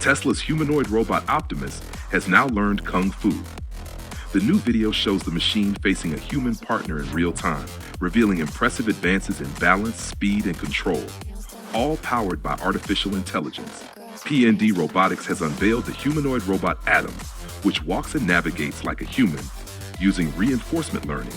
Tesla's humanoid robot Optimus has now learned Kung Fu. The new video shows the machine facing a human partner in real time, revealing impressive advances in balance, speed, and control, all powered by artificial intelligence. PND Robotics has unveiled the humanoid robot Atom, which walks and navigates like a human, using reinforcement learning,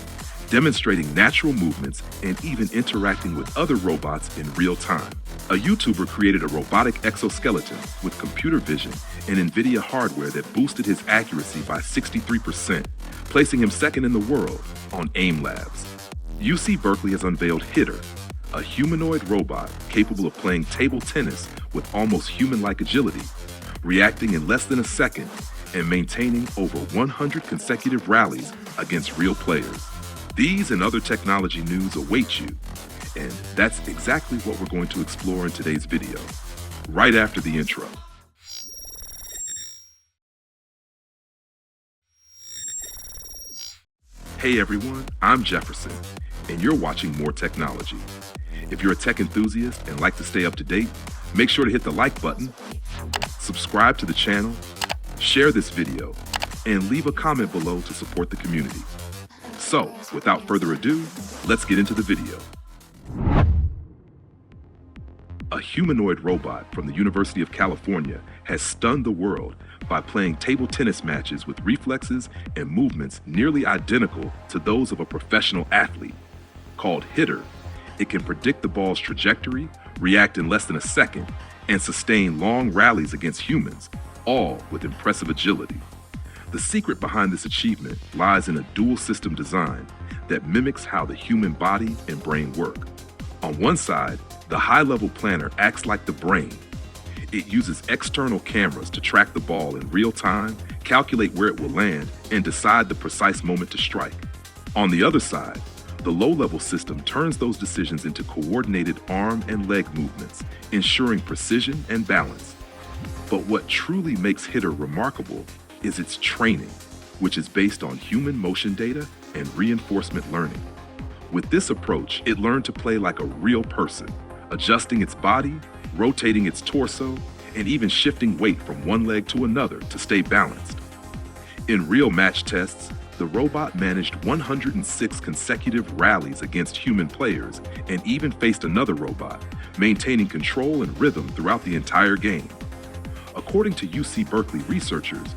demonstrating natural movements, and even interacting with other robots in real time. A YouTuber created a robotic exoskeleton with computer vision and Nvidia hardware that boosted his accuracy by 63%, placing him second in the world on Aimlabs. UC Berkeley has unveiled Hitter, a humanoid robot capable of playing table tennis with almost human-like agility, reacting in less than a second and maintaining over 100 consecutive rallies against real players. These and other technology news await you, and that's exactly what we're going to explore in today's video, right after the intro. Hey everyone, I'm Jefferson, and you're watching More Technology. If you're a tech enthusiast and like to stay up to date, make sure to hit the like button, subscribe to the channel, share this video, and leave a comment below to support the community. So, without further ado, let's get into the video. A humanoid robot from the University of California has stunned the world by playing table tennis matches with reflexes and movements nearly identical to those of a professional athlete. Called Hitter, it can predict the ball's trajectory, react in less than a second, and sustain long rallies against humans, all with impressive agility. The secret behind this achievement lies in a dual system design that mimics how the human body and brain work. On one side, the high-level planner acts like the brain. It uses external cameras to track the ball in real time, calculate where it will land, and decide the precise moment to strike. On the other side, the low-level system turns those decisions into coordinated arm and leg movements, ensuring precision and balance. But what truly makes Hitter remarkable is its training, which is based on human motion data and reinforcement learning. With this approach, it learned to play like a real person, adjusting its body, rotating its torso, and even shifting weight from one leg to another to stay balanced. In real match tests, the robot managed 106 consecutive rallies against human players and even faced another robot, maintaining control and rhythm throughout the entire game. According to UC Berkeley researchers,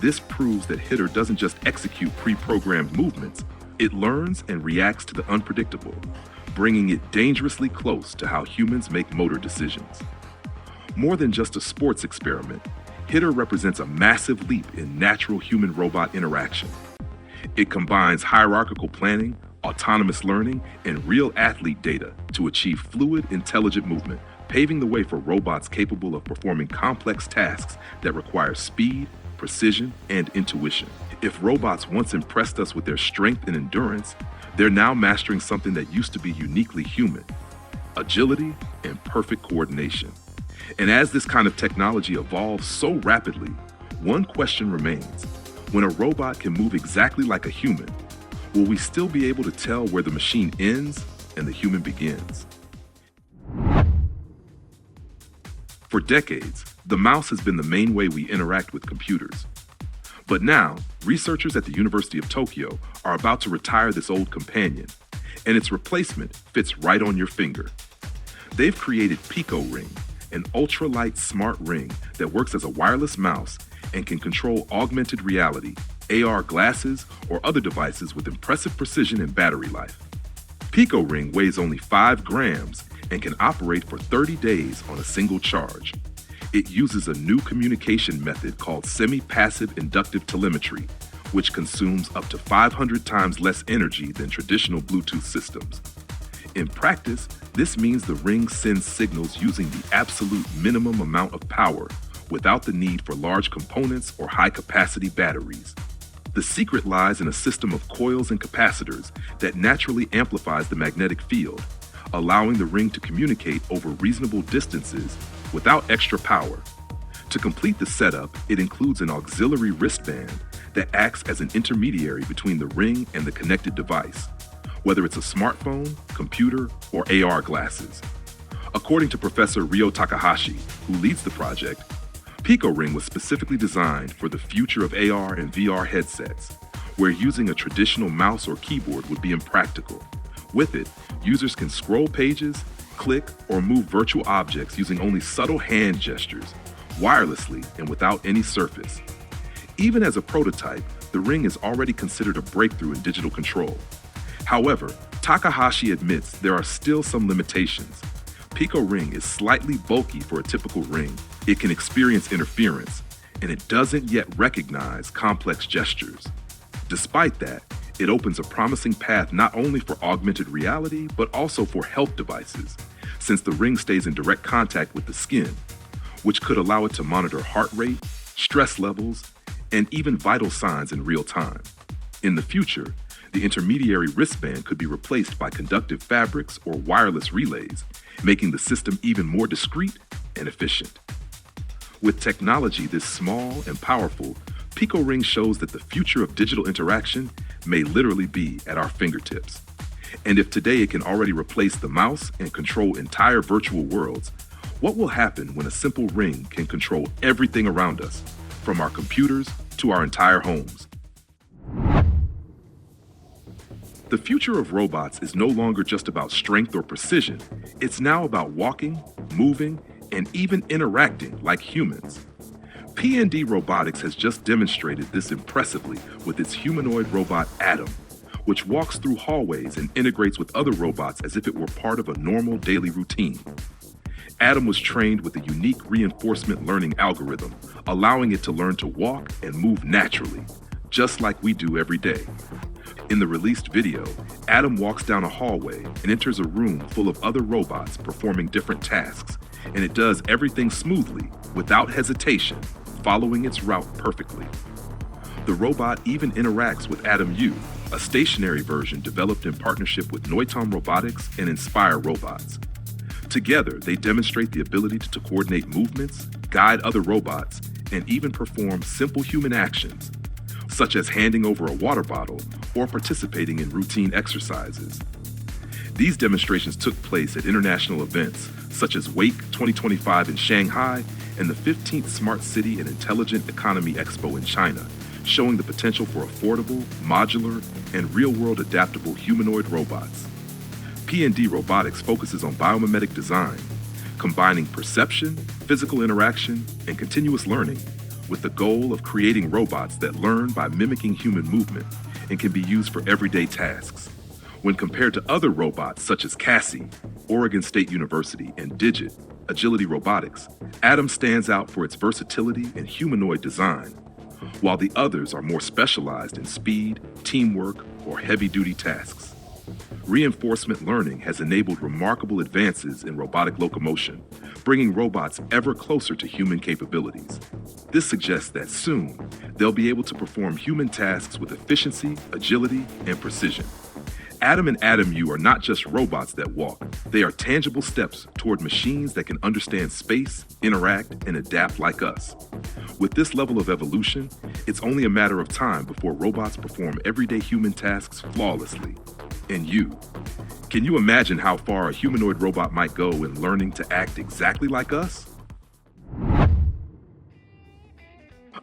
this proves that Hitter doesn't just execute pre-programmed movements, it learns and reacts to the unpredictable, bringing it dangerously close to how humans make motor decisions. More than just a sports experiment, Hitter represents a massive leap in natural human-robot interaction. It combines hierarchical planning, autonomous learning, and real athlete data to achieve fluid, intelligent movement, paving the way for robots capable of performing complex tasks that require speed, precision, and intuition. If robots once impressed us with their strength and endurance, they're now mastering something that used to be uniquely human: agility and perfect coordination. And as this kind of technology evolves so rapidly, one question remains: when a robot can move exactly like a human, will we still be able to tell where the machine ends and the human begins? For decades, the mouse has been the main way we interact with computers. But now, researchers at the University of Tokyo are about to retire this old companion, and its replacement fits right on your finger. They've created picoRing, an ultralight smart ring that works as a wireless mouse and can control augmented reality, AR glasses, or other devices with impressive precision and battery life. picoRing weighs only 5 grams and can operate for 30 days on a single charge. It uses a new communication method called semi-passive inductive telemetry, which consumes up to 500 times less energy than traditional Bluetooth systems. In practice, this means the ring sends signals using the absolute minimum amount of power without the need for large components or high-capacity batteries. The secret lies in a system of coils and capacitors that naturally amplifies the magnetic field, allowing the ring to communicate over reasonable distances without extra power. To complete the setup, it includes an auxiliary wristband that acts as an intermediary between the ring and the connected device, whether it's a smartphone, computer, or AR glasses. According to Professor Ryo Takahashi, who leads the project, picoRing was specifically designed for the future of AR and VR headsets, where using a traditional mouse or keyboard would be impractical. With it, users can scroll pages, click, or move virtual objects using only subtle hand gestures, wirelessly and without any surface. Even as a prototype, the Ring is already considered a breakthrough in digital control. However, Takahashi admits there are still some limitations. picoRing is slightly bulky for a typical ring. It can experience interference, and it doesn't yet recognize complex gestures. Despite that, it opens a promising path not only for augmented reality, but also for health devices, since the ring stays in direct contact with the skin, which could allow it to monitor heart rate, stress levels, and even vital signs in real time. In the future, the intermediary wristband could be replaced by conductive fabrics or wireless relays, making the system even more discreet and efficient. With technology this small and powerful, picoRing shows that the future of digital interaction may literally be at our fingertips. And if today it can already replace the mouse and control entire virtual worlds, what will happen when a simple ring can control everything around us, from our computers to our entire homes? The future of robots is no longer just about strength or precision. It's now about walking, moving, and even interacting like humans. PND Robotics has just demonstrated this impressively with its humanoid robot Atom, which walks through hallways and integrates with other robots as if it were part of a normal daily routine. Atom was trained with a unique reinforcement learning algorithm, allowing it to learn to walk and move naturally, just like we do every day. In the released video, Atom walks down a hallway and enters a room full of other robots performing different tasks, and it does everything smoothly, without hesitation, following its route perfectly. The robot even interacts with Atom U, a stationary version developed in partnership with Neuton Robotics and Inspire Robots. Together, they demonstrate the ability to coordinate movements, guide other robots, and even perform simple human actions, such as handing over a water bottle or participating in routine exercises. These demonstrations took place at international events such as Wake 2025 in Shanghai and the 15th Smart City and Intelligent Economy Expo in China, showing the potential for affordable, modular, and real-world adaptable humanoid robots. PND Robotics focuses on biomimetic design, combining perception, physical interaction, and continuous learning, with the goal of creating robots that learn by mimicking human movement and can be used for everyday tasks. When compared to other robots such as Cassie, Oregon State University, and Digit, Agility Robotics, Atom stands out for its versatility and humanoid design, while the others are more specialized in speed, teamwork, or heavy-duty tasks. Reinforcement learning has enabled remarkable advances in robotic locomotion, bringing robots ever closer to human capabilities. This suggests that soon, they'll be able to perform human tasks with efficiency, agility, and precision. Atom and Atom U are not just robots that walk. They are tangible steps toward machines that can understand space, interact, and adapt like us. With this level of evolution, it's only a matter of time before robots perform everyday human tasks flawlessly. And you, can you imagine how far a humanoid robot might go in learning to act exactly like us?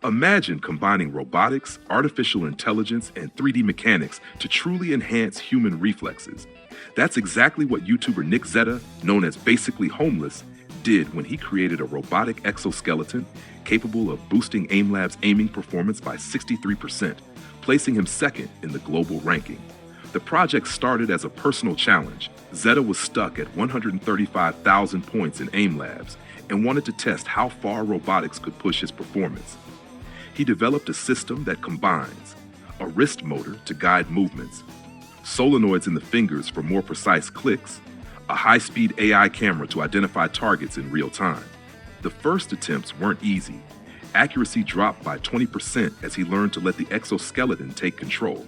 Imagine combining robotics, artificial intelligence, and 3D mechanics to truly enhance human reflexes. That's exactly what YouTuber Nick Zeta, known as Basically Homeless, did when he created a robotic exoskeleton capable of boosting Aimlabs' aiming performance by 63%, placing him second in the global ranking. The project started as a personal challenge. Zeta was stuck at 135,000 points in Aimlabs and wanted to test how far robotics could push his performance. He developed a system that combines a wrist motor to guide movements, solenoids in the fingers for more precise clicks, a high-speed AI camera to identify targets in real time. The first attempts weren't easy. Accuracy dropped by 20% as he learned to let the exoskeleton take control.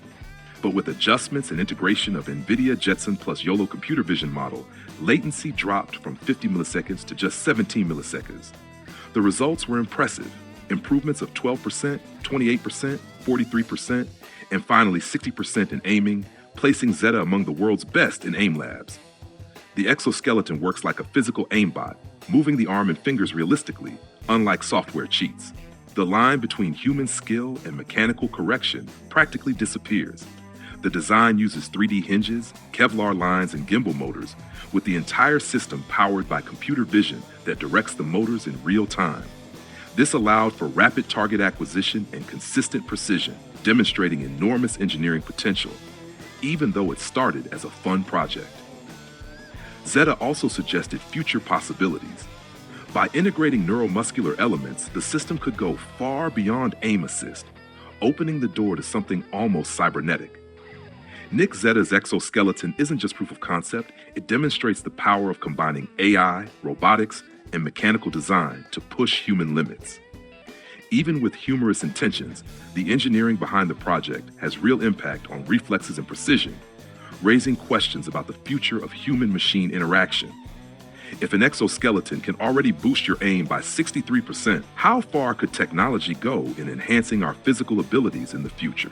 But with adjustments and integration of Nvidia Jetson plus YOLO computer vision model, latency dropped from 50 milliseconds to just 17 milliseconds. The results were impressive. Improvements of 12%, 28%, 43%, and finally 60% in aiming, placing Zeta among the world's best in Aimlabs. The exoskeleton works like a physical aimbot, moving the arm and fingers realistically, unlike software cheats. The line between human skill and mechanical correction practically disappears. The design uses 3D hinges, Kevlar lines, and gimbal motors, with the entire system powered by computer vision that directs the motors in real time. This allowed for rapid target acquisition and consistent precision, demonstrating enormous engineering potential, even though it started as a fun project. Zeta also suggested future possibilities. By integrating neuromuscular elements, the system could go far beyond aim assist, opening the door to something almost cybernetic. Nick Zeta's exoskeleton isn't just proof of concept, it demonstrates the power of combining AI, robotics, and mechanical design to push human limits. Even with humorous intentions, the engineering behind the project has real impact on reflexes and precision, raising questions about the future of human-machine interaction. If an exoskeleton can already boost your aim by 63%, how far could technology go in enhancing our physical abilities in the future?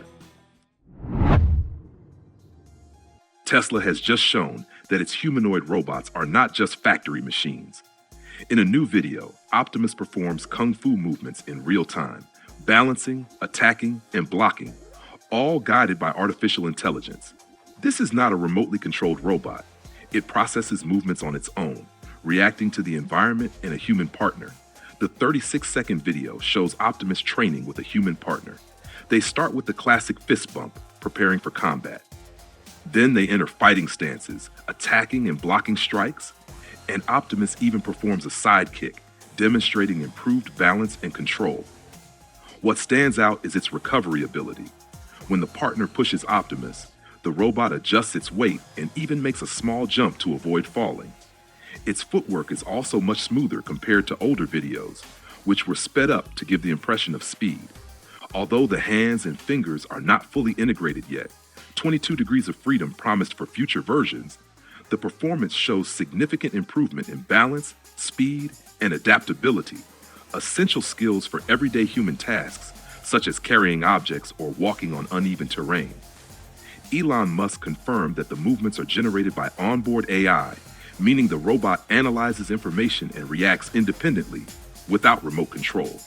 Tesla has just shown that its humanoid robots are not just factory machines. In a new video, Optimus performs kung fu movements in real time, balancing, attacking, and blocking, all guided by artificial intelligence. This is not a remotely controlled robot. It processes movements on its own, reacting to the environment and a human partner. The 36-second video shows Optimus training with a human partner. They start with the classic fist bump, preparing for combat. Then they enter fighting stances, attacking and blocking strikes, and Optimus even performs a side kick, demonstrating improved balance and control. What stands out is its recovery ability. When the partner pushes Optimus, the robot adjusts its weight and even makes a small jump to avoid falling. Its footwork is also much smoother compared to older videos, which were sped up to give the impression of speed. Although the hands and fingers are not fully integrated yet, 22 degrees of freedom promised for future versions, the performance shows significant improvement in balance, speed, and adaptability, essential skills for everyday human tasks, such as carrying objects or walking on uneven terrain. Elon Musk confirmed that the movements are generated by onboard AI, meaning the robot analyzes information and reacts independently without remote control.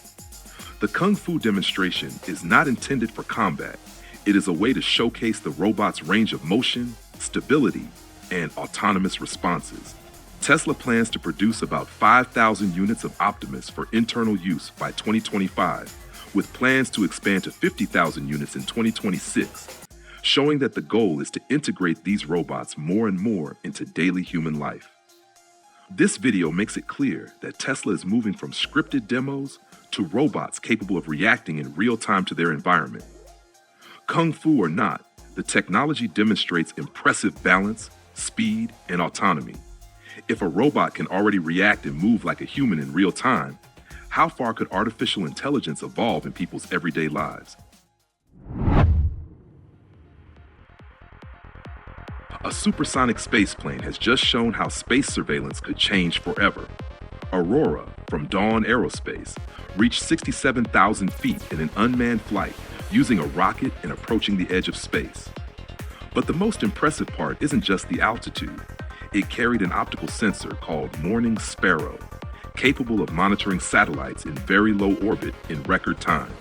The Kung Fu demonstration is not intended for combat. It is a way to showcase the robot's range of motion, stability, and autonomous responses. Tesla plans to produce about 5,000 units of Optimus for internal use by 2025, with plans to expand to 50,000 units in 2026, showing that the goal is to integrate these robots more and more into daily human life. This video makes it clear that Tesla is moving from scripted demos to robots capable of reacting in real time to their environment. Kung Fu or not, the technology demonstrates impressive balance, speed, and autonomy. If a robot can already react and move like a human in real time, how far could artificial intelligence evolve in people's everyday lives? A supersonic spaceplane has just shown how space surveillance could change forever. Aurora, from Dawn Aerospace, reached 67,000 feet in an unmanned flight using a rocket and approaching the edge of space. But the most impressive part isn't just the altitude. It carried an optical sensor called Morning Sparrow, capable of monitoring satellites in very low orbit in record time.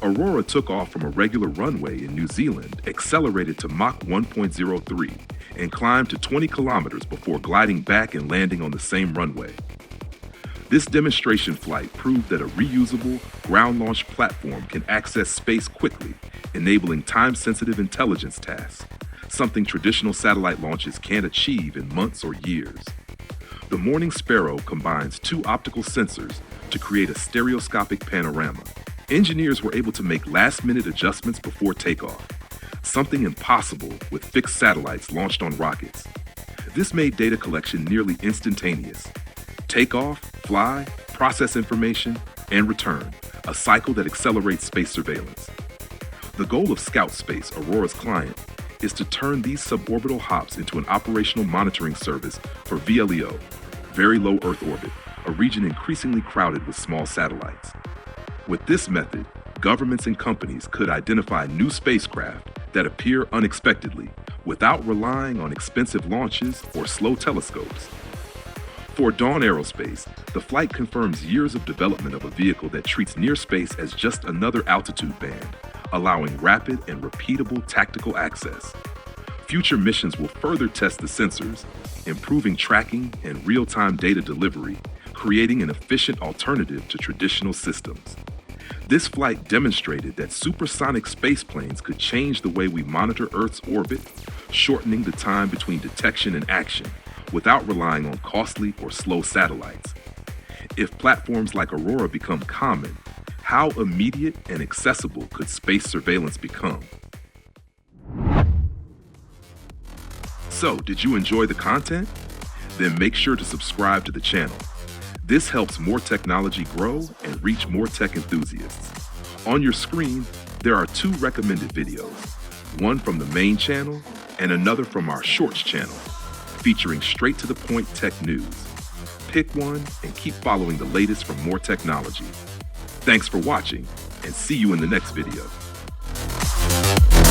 Aurora took off from a regular runway in New Zealand, accelerated to Mach 1.03, and climbed to 20 kilometers before gliding back and landing on the same runway. This demonstration flight proved that a reusable, ground-launched platform can access space quickly, enabling time-sensitive intelligence tasks, something traditional satellite launches can't achieve in months or years. The Morning Sparrow combines two optical sensors to create a stereoscopic panorama. Engineers were able to make last-minute adjustments before takeoff, something impossible with fixed satellites launched on rockets. This made data collection nearly instantaneous. Takeoff, fly, process information, and return, a cycle that accelerates space surveillance. The goal of Scout Space, Aurora's client, is to turn these suborbital hops into an operational monitoring service for VLEO, Very Low Earth Orbit, a region increasingly crowded with small satellites. With this method, governments and companies could identify new spacecraft that appear unexpectedly without relying on expensive launches or slow telescopes. For Dawn Aerospace, the flight confirms years of development of a vehicle that treats near space as just another altitude band, allowing rapid and repeatable tactical access. Future missions will further test the sensors, improving tracking and real-time data delivery, creating an efficient alternative to traditional systems. This flight demonstrated that supersonic spaceplanes could change the way we monitor Earth's orbit, shortening the time between detection and action, without relying on costly or slow satellites. If platforms like Aurora become common, how immediate and accessible could space surveillance become? So, did you enjoy the content? Then make sure to subscribe to the channel. This helps more technology grow and reach more tech enthusiasts. On your screen, there are 2 recommended videos, one from the main channel and another from our Shorts channel, featuring straight-to-the-point tech news. Pick one and keep following the latest from more technology. Thanks for watching, and see you in the next video.